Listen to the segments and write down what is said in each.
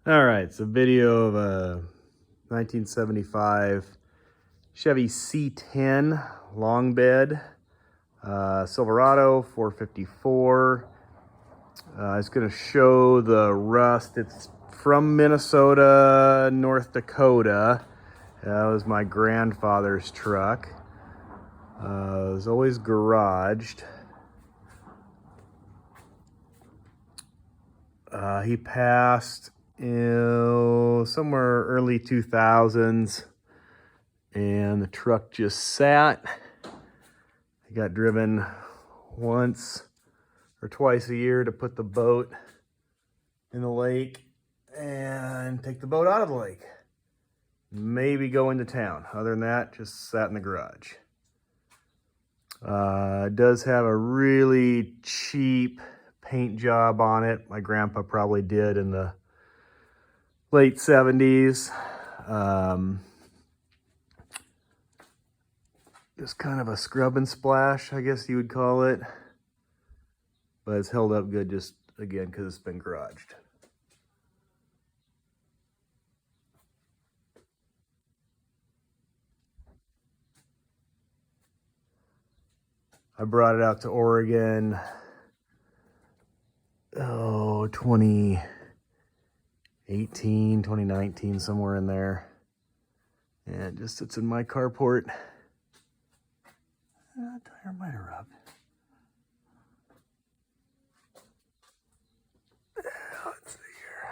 All right, it's a video of a 1975 Chevy C10 long bed, Silverado 454. It's going to show the rust. It's from Minnesota, North Dakota. That was my grandfather's truck. It was always garaged. He passed somewhere early 2000s, and the truck just sat. It got driven once or twice a year to put the boat in the lake and take the boat out of the lake. Maybe go into town. Other than that, just sat in the garage. It does have a really cheap paint job on it. My grandpa probably did in the late 70s. Just kind of a scrub and splash, I guess you would call it. But it's held up good, just again because it's been garaged. I brought it out to Oregon, 2018, 2019, somewhere in there. And it just sits in my carport. Tire might have rubbed. Let's see here.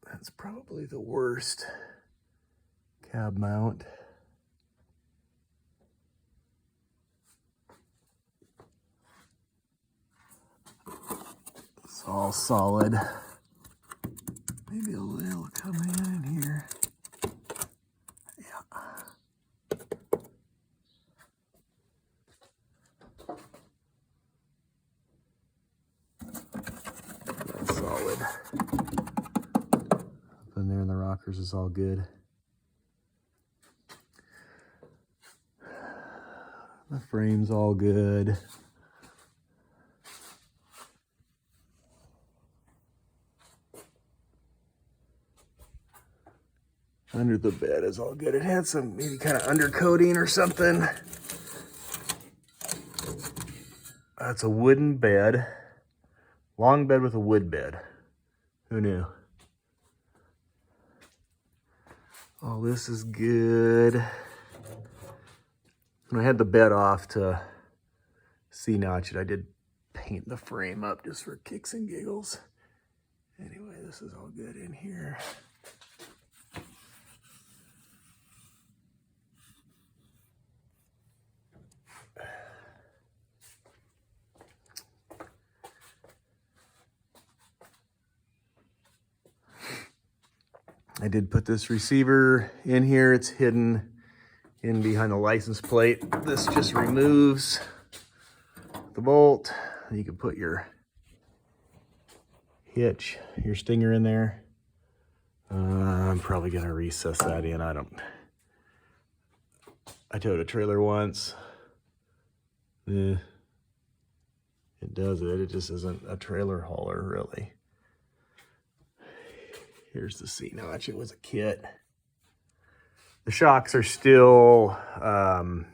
That's probably the worst cab mount. It's all solid. Maybe a little coming in here. Yeah. That's solid. Up in there in the rockers is all good. The frame's all good. Under the bed is all good. It had some maybe kind of undercoating or something. That's a wooden bed. Long bed with a wood bed. Who knew? All this is good. When I had the bed off to C-notch it, I did paint the frame up just for kicks and giggles. Anyway, this is all good in here. I did put this receiver in here. It's hidden in behind the license plate. This just removes the bolt. You can put your hitch, your stinger in there. I'm probably gonna recess that in. I towed a trailer once. It does it. It just isn't a trailer hauler, really. Here's the C-notch. It was a kit. The shocks are still the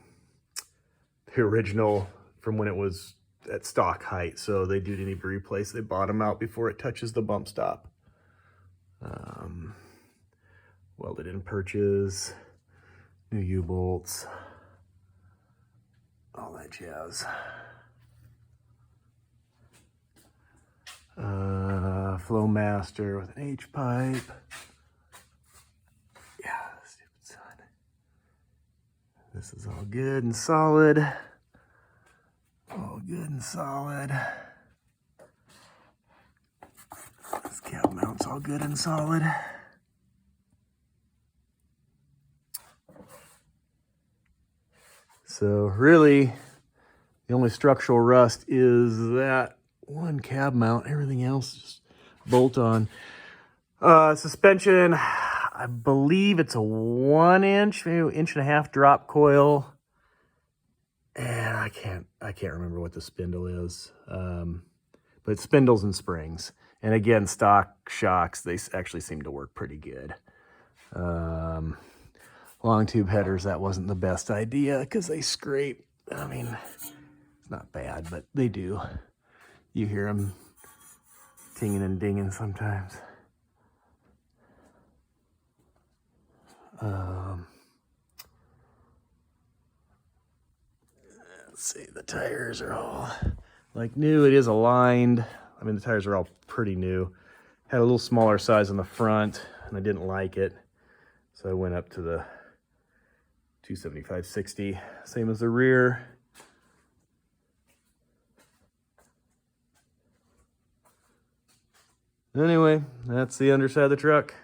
original from when it was at stock height, so they do need to be replaced. They bottom out before it touches the bump stop. Welded in perches, new U-bolts, all that jazz. Flowmaster with an H-pipe. Yeah, stupid son. This is all good and solid. All good and solid. This cab mount's all good and solid. So really, the only structural rust is that one cab mount. Everything else is just bolt on. Suspension, I believe it's a 1 inch, maybe 1.5 inch drop coil. And I can't remember what the spindle is. But spindles and springs. And again, stock shocks, they actually seem to work pretty good. Long tube headers, that wasn't the best idea because they scrape. I mean, it's not bad, but they do. You hear them tinging and dinging sometimes. Let's see, the tires are all like new. It is aligned. I mean, the tires are all pretty new. Had a little smaller size on the front, and I didn't like it. So I went up to the 275/60, same as the rear. Anyway, that's the underside of the truck.